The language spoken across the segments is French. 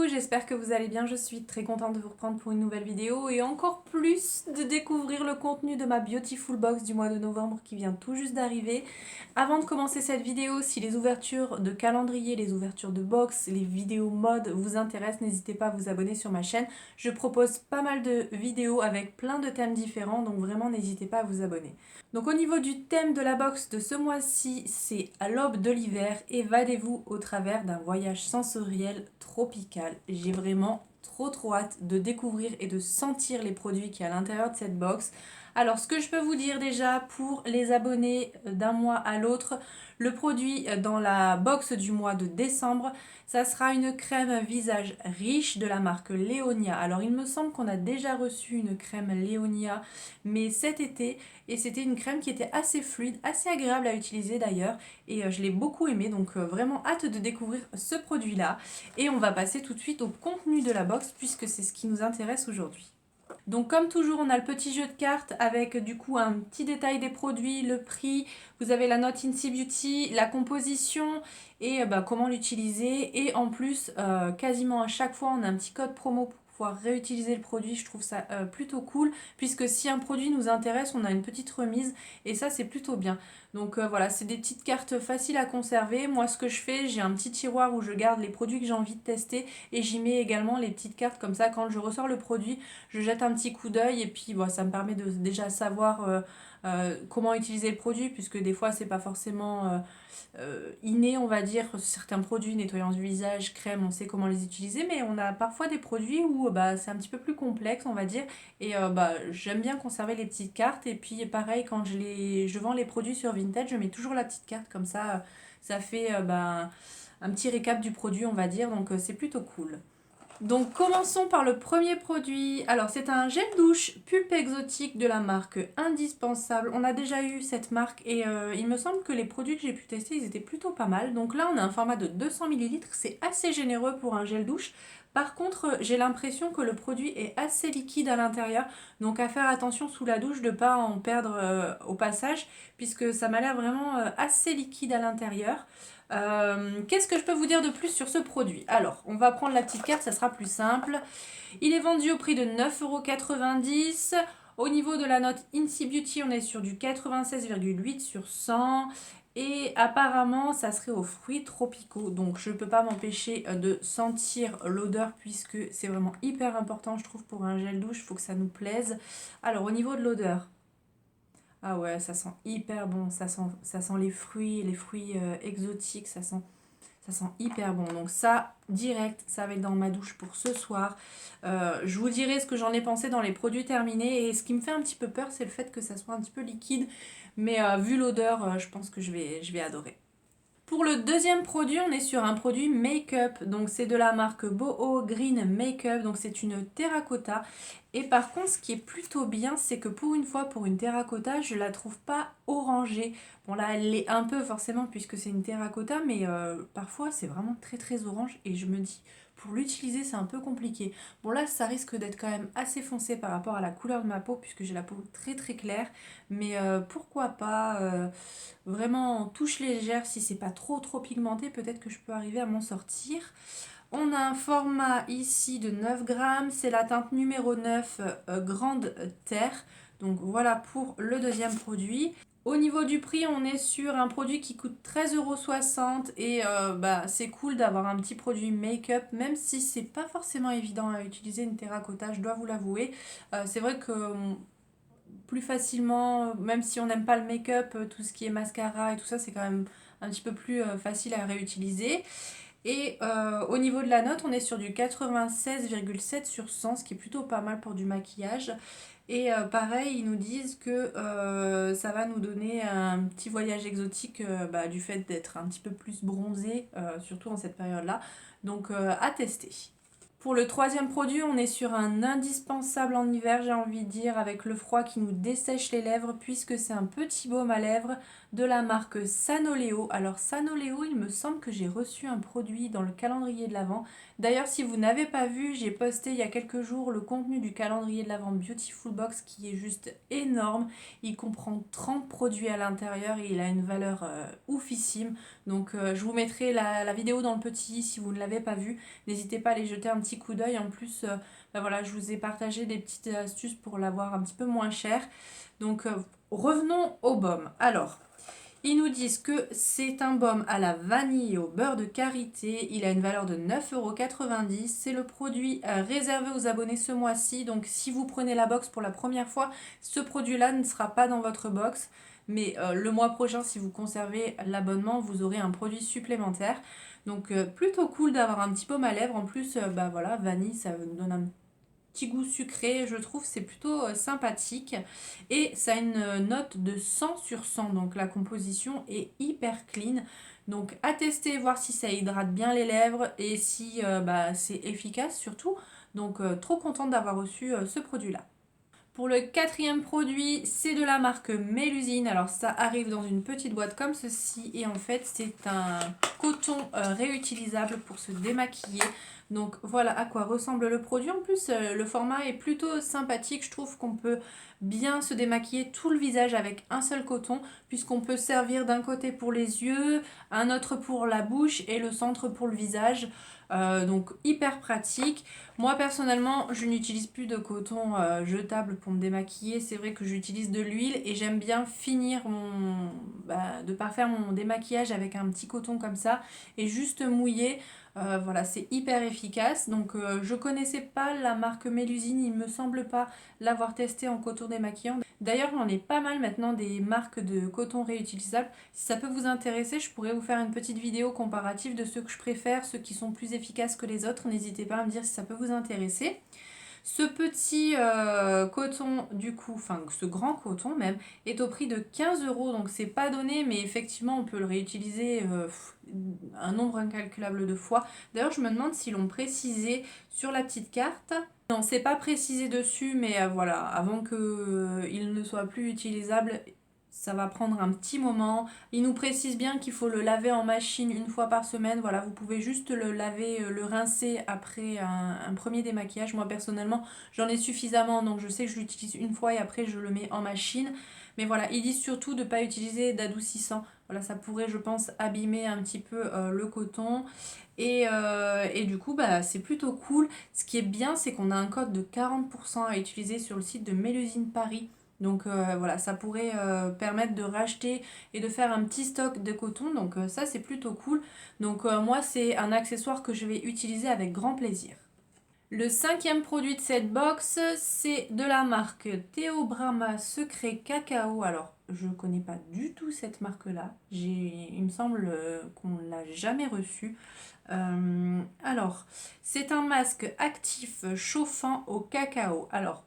j'espère que vous allez bien, je suis très contente de vous reprendre pour une nouvelle vidéo et encore plus de découvrir le contenu de ma Beautiful Box du mois de novembre qui vient tout juste d'arriver. Avant de commencer cette vidéo, si les ouvertures de calendrier, les ouvertures de box, les vidéos mode vous intéressent, n'hésitez pas à vous abonner sur ma chaîne. Je propose pas mal de vidéos avec plein de thèmes différents, donc vraiment n'hésitez pas à vous abonner. Donc au niveau du thème de la box de ce mois-ci, c'est à l'aube de l'hiver, évadez-vous au travers d'un voyage sensoriel tropical. J'ai vraiment trop hâte de découvrir et de sentir les produits qui y a à l'intérieur de cette box. Alors ce que je peux vous dire déjà pour les abonnés d'un mois à l'autre, le produit dans la box du mois de décembre, ça sera une crème visage riche de la marque Léonia. Alors il me semble qu'on a déjà reçu une crème Léonia, mais cet été, et c'était une crème qui était assez fluide, assez agréable à utiliser d'ailleurs, et je l'ai beaucoup aimé, donc vraiment hâte de découvrir ce produit-là. Et on va passer tout de suite au contenu de la box puisque c'est ce qui nous intéresse aujourd'hui. Donc comme toujours, on a le petit jeu de cartes avec du coup un petit détail des produits, le prix, vous avez la note Incy Beauty, la composition et comment l'utiliser. Et en plus, quasiment à chaque fois, on a un petit code promo pour pouvoir réutiliser le produit. Je trouve ça plutôt cool puisque si un produit nous intéresse, on a une petite remise et ça c'est plutôt bien. Donc voilà, c'est des petites cartes faciles à conserver. Moi ce que je fais, j'ai un petit tiroir où je garde les produits que j'ai envie de tester et j'y mets également les petites cartes comme ça. Quand je ressors le produit, je jette un petit coup d'œil et puis bon, ça me permet de déjà savoir comment utiliser le produit puisque des fois c'est pas forcément inné, on va dire. Certains produits, nettoyants du visage, crème, on sait comment les utiliser, mais on a parfois des produits où c'est un petit peu plus complexe, on va dire, et j'aime bien conserver les petites cartes. Et puis pareil, quand je vends les produits sur Vinted, je mets toujours la petite carte comme ça fait un petit récap du produit, on va dire, donc c'est plutôt cool. Donc commençons par le premier produit. Alors c'est un gel douche pulpe exotique de la marque Indispensable. On a déjà eu cette marque et il me semble que les produits que j'ai pu tester, ils étaient plutôt pas mal. Donc là on a un format de 200 ml, c'est assez généreux pour un gel douche. Par contre, j'ai l'impression que le produit est assez liquide à l'intérieur, donc à faire attention sous la douche de ne pas en perdre au passage, puisque ça m'a l'air vraiment assez liquide à l'intérieur. Qu'est-ce que je peux vous dire de plus sur ce produit? Alors, on va prendre la petite carte, ça sera plus simple. Il est vendu au prix de 9,90 €. Au niveau de la note Incy Beauty, on est sur du 96,8 sur 100. Et apparemment, ça serait aux fruits tropicaux. Donc, je ne peux pas m'empêcher de sentir l'odeur puisque c'est vraiment hyper important, je trouve, pour un gel douche. Il faut que ça nous plaise. Alors, au niveau de l'odeur, ah ouais, ça sent hyper bon, ça sent les fruits exotiques, ça sent hyper bon. Donc ça, direct, ça va être dans ma douche pour ce soir. Je vous dirai ce que j'en ai pensé dans les produits terminés. Et ce qui me fait un petit peu peur, c'est le fait que ça soit un petit peu liquide. Mais vu l'odeur, je pense que je vais adorer. Pour le deuxième produit, on est sur un produit make-up. Donc c'est de la marque Boho Green Makeup. Donc c'est une terracotta. Et par contre, ce qui est plutôt bien, c'est que pour une fois, pour une terracotta, je la trouve pas orangée. Bon là, elle l'est un peu forcément puisque c'est une terracotta, mais parfois c'est vraiment très orange. Et je me dis, pour l'utiliser, c'est un peu compliqué. Bon là, ça risque d'être quand même assez foncé par rapport à la couleur de ma peau puisque j'ai la peau très claire. Mais pourquoi pas vraiment en touche légère, si c'est pas trop pigmenté, peut-être que je peux arriver à m'en sortir. On a un format ici de 9 grammes, c'est la teinte numéro 9 Grande Terre. Donc voilà pour le deuxième produit. Au niveau du prix, on est sur un produit qui coûte 13,60 € et c'est cool d'avoir un petit produit make-up, même si c'est pas forcément évident à utiliser une terracotta, je dois vous l'avouer. C'est vrai que plus facilement, même si on n'aime pas le make-up, tout ce qui est mascara et tout ça, c'est quand même un petit peu plus facile à réutiliser. Et au niveau de la note, on est sur du 96,7 sur 100, ce qui est plutôt pas mal pour du maquillage. Et pareil, ils nous disent que ça va nous donner un petit voyage exotique du fait d'être un petit peu plus bronzé, surtout en cette période-là. Donc à tester. Pour le troisième produit, on est sur un indispensable en hiver, j'ai envie de dire, avec le froid qui nous dessèche les lèvres, puisque c'est un petit baume à lèvres de la marque Sanoleo. Alors Sanoleo, il me semble que j'ai reçu un produit dans le calendrier de l'Avent. D'ailleurs, si vous n'avez pas vu, j'ai posté il y a quelques jours le contenu du calendrier de l'Avent Beautiful Box qui est juste énorme. Il comprend 30 produits à l'intérieur et il a une valeur oufissime. Donc je vous mettrai la vidéo dans le petit si vous ne l'avez pas vu. N'hésitez pas à aller jeter un petit coup d'œil. En plus, voilà, je vous ai partagé des petites astuces pour l'avoir un petit peu moins cher. Donc revenons au baume. Alors, ils nous disent que c'est un baume à la vanille et au beurre de karité. Il a une valeur de 9,90 €. C'est le produit réservé aux abonnés ce mois-ci. Donc si vous prenez la box pour la première fois, ce produit-là ne sera pas dans votre box. Mais le mois prochain, si vous conservez l'abonnement, vous aurez un produit supplémentaire. Donc plutôt cool d'avoir un petit baume à lèvres. En plus, bah voilà, vanille, ça donne un petit goût sucré, je trouve, c'est plutôt sympathique. Et ça a une note de 100 sur 100, donc la composition est hyper clean. Donc à tester, voir si ça hydrate bien les lèvres et si bah, c'est efficace surtout. Donc trop contente d'avoir reçu ce produit-là. Pour le quatrième produit, c'est de la marque Mélusine. Alors ça arrive dans une petite boîte comme ceci et en fait c'est un coton réutilisable pour se démaquiller. Donc voilà à quoi ressemble le produit. En plus le format est plutôt sympathique. Je trouve qu'on peut bien se démaquiller tout le visage avec un seul coton puisqu'on peut servir d'un côté pour les yeux, un autre pour la bouche et le centre pour le visage. Donc hyper pratique. Moi personnellement je n'utilise plus de coton jetable pour me démaquiller, c'est vrai que j'utilise de l'huile et j'aime bien finir de parfaire mon démaquillage avec un petit coton comme ça et juste mouiller. Voilà, c'est hyper efficace. Donc je connaissais pas la marque Mélusine, il me semble pas l'avoir testé en coton démaquillant. D'ailleurs, j'en ai pas mal maintenant des marques de coton réutilisables. Si ça peut vous intéresser, je pourrais vous faire une petite vidéo comparative de ceux que je préfère, ceux qui sont plus efficaces que les autres. N'hésitez pas à me dire si ça peut vous intéresser. Ce petit coton, du coup, enfin ce grand coton même, est au prix de 15 €, donc c'est pas donné, mais effectivement on peut le réutiliser un nombre incalculable de fois. D'ailleurs, je me demande si l'on précisé sur la petite carte. Non, c'est pas précisé dessus, mais voilà, avant qu'il ne soit plus utilisable, ça va prendre un petit moment. Il nous précise bien qu'il faut le laver en machine une fois par semaine. Voilà, vous pouvez juste le laver, le rincer après un premier démaquillage. Moi personnellement, j'en ai suffisamment, donc je sais que je l'utilise une fois et après je le mets en machine. Mais voilà, ils disent surtout de ne pas utiliser d'adoucissant. Voilà, ça pourrait, je pense, abîmer un petit peu le coton. Et du coup, bah, c'est plutôt cool. Ce qui est bien, c'est qu'on a un code de 40% à utiliser sur le site de Mélusine Paris. Donc voilà, ça pourrait permettre de racheter et de faire un petit stock de coton. Donc ça, c'est plutôt cool. Donc moi, c'est un accessoire que je vais utiliser avec grand plaisir. Le cinquième produit de cette box, c'est de la marque Theobrama Secret Cacao. Alors, je ne connais pas du tout cette marque-là. Il me semble qu'on ne l'a jamais reçue. Alors, c'est un masque actif chauffant au cacao. Alors,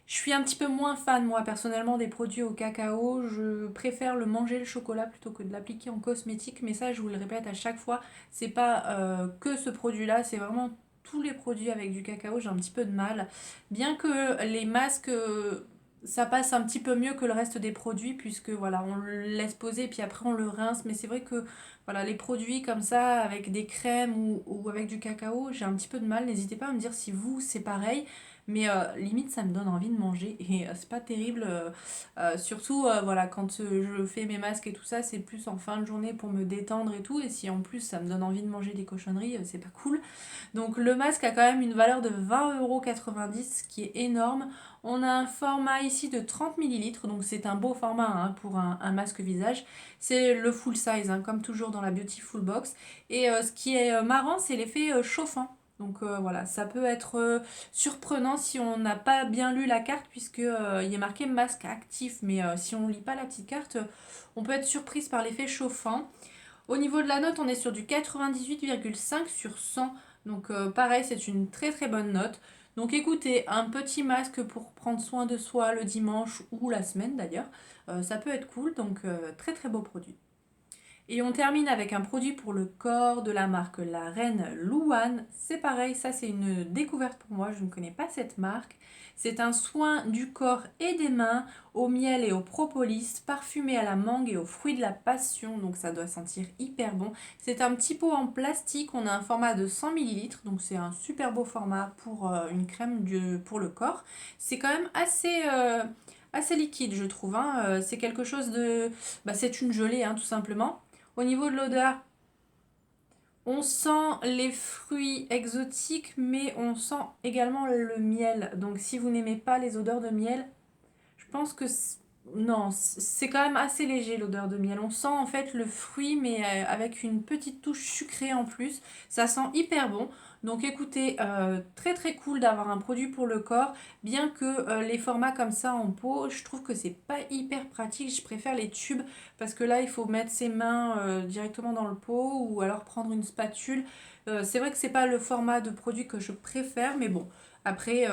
je suis un petit peu moins fan, moi, personnellement, des produits au cacao. Je préfère le manger, le chocolat, plutôt que de l'appliquer en cosmétique. Mais ça, je vous le répète à chaque fois, c'est pas que ce produit-là, c'est vraiment tous les produits avec du cacao, j'ai un petit peu de mal. Bien que les masques, ça passe un petit peu mieux que le reste des produits, puisque voilà, on le laisse poser, puis après on le rince. Mais c'est vrai que voilà, les produits comme ça, avec des crèmes ou avec du cacao, j'ai un petit peu de mal. N'hésitez pas à me dire si vous, c'est pareil. Mais limite, ça me donne envie de manger et c'est pas terrible. Surtout, voilà, quand je fais mes masques et tout ça, c'est plus en fin de journée pour me détendre et tout. Et si en plus ça me donne envie de manger des cochonneries, c'est pas cool. Donc le masque a quand même une valeur de 20,90 €, ce qui est énorme. On a un format ici de 30 millilitres, donc c'est un beau format hein, pour un masque visage. C'est le full size, hein, comme toujours dans la Beautiful Box. Et ce qui est marrant, c'est l'effet chauffant. Donc voilà, ça peut être surprenant si on n'a pas bien lu la carte puisque il y a marqué masque actif, mais si on ne lit pas la petite carte, on peut être surprise par l'effet chauffant. Au niveau de la note, on est sur du 98,5 sur 100. Donc pareil, c'est une très très bonne note. Donc écoutez, un petit masque pour prendre soin de soi le dimanche ou la semaine d'ailleurs, ça peut être cool. Donc très très beau produit. Et on termine avec un produit pour le corps de la marque La Reine Louane. C'est pareil, ça c'est une découverte pour moi, je ne connais pas cette marque. C'est un soin du corps et des mains au miel et au propolis, parfumé à la mangue et aux fruits de la passion, donc ça doit sentir hyper bon. C'est un petit pot en plastique, on a un format de 100 ml, donc c'est un super beau format pour une crème pour le corps. C'est quand même assez liquide je trouve, hein. C'est quelque chose de... c'est une gelée tout simplement. Au niveau de l'odeur, on sent les fruits exotiques, mais on sent également le miel. Donc si vous n'aimez pas les odeurs de miel, je pense que... Non, c'est quand même assez léger l'odeur de miel. On sent en fait le fruit, mais avec une petite touche sucrée en plus. Ça sent hyper bon. Donc écoutez, très très cool d'avoir un produit pour le corps. Bien que les formats comme ça en pot, je trouve que c'est pas hyper pratique. Je préfère les tubes parce que là, il faut mettre ses mains directement dans le pot ou alors prendre une spatule. C'est vrai que c'est pas le format de produit que je préfère, mais bon. Après,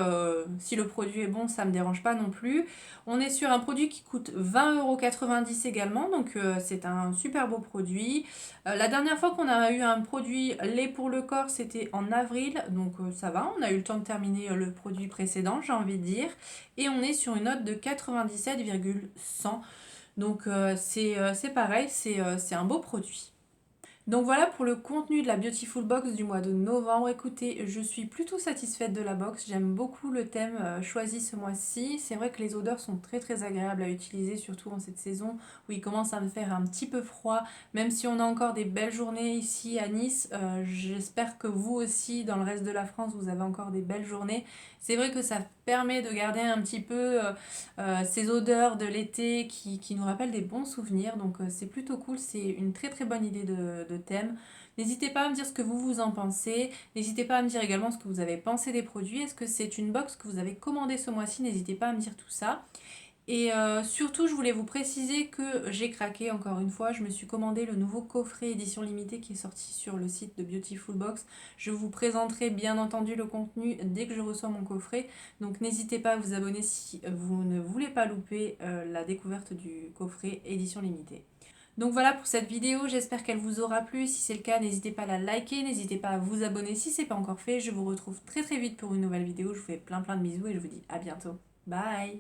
si le produit est bon, ça me dérange pas non plus. On est sur un produit qui coûte 20,90 € également, donc c'est un super beau produit. La dernière fois qu'on a eu un produit lait pour le corps, c'était en avril, donc ça va, on a eu le temps de terminer le produit précédent, j'ai envie de dire. Et on est sur une note de 97,100. Donc c'est pareil, c'est un beau produit. Donc voilà pour le contenu de la Beautiful Box du mois de novembre. Écoutez, je suis plutôt satisfaite de la box. J'aime beaucoup le thème choisi ce mois-ci. C'est vrai que les odeurs sont très très agréables à utiliser, surtout en cette saison où il commence à me faire un petit peu froid. Même si on a encore des belles journées ici à Nice, j'espère que vous aussi, dans le reste de la France, vous avez encore des belles journées. C'est vrai que ça permet de garder un petit peu ces odeurs de l'été qui nous rappellent des bons souvenirs. Donc c'est plutôt cool, c'est une très très bonne idée de thème. N'hésitez pas à me dire ce que vous en pensez. N'hésitez pas à me dire également ce que vous avez pensé des produits. Est-ce que c'est une box que vous avez commandée ce mois-ci? N'hésitez pas à me dire tout ça. Et surtout, je voulais vous préciser que j'ai craqué encore une fois. Je me suis commandé le nouveau coffret édition limitée qui est sorti sur le site de Beautiful Box. Je vous présenterai bien entendu le contenu dès que je reçois mon coffret. Donc n'hésitez pas à vous abonner si vous ne voulez pas louper la découverte du coffret édition limitée. Donc voilà pour cette vidéo, j'espère qu'elle vous aura plu. Si c'est le cas, n'hésitez pas à la liker, n'hésitez pas à vous abonner si ce n'est pas encore fait. Je vous retrouve très très vite pour une nouvelle vidéo. Je vous fais plein de bisous et je vous dis à bientôt. Bye!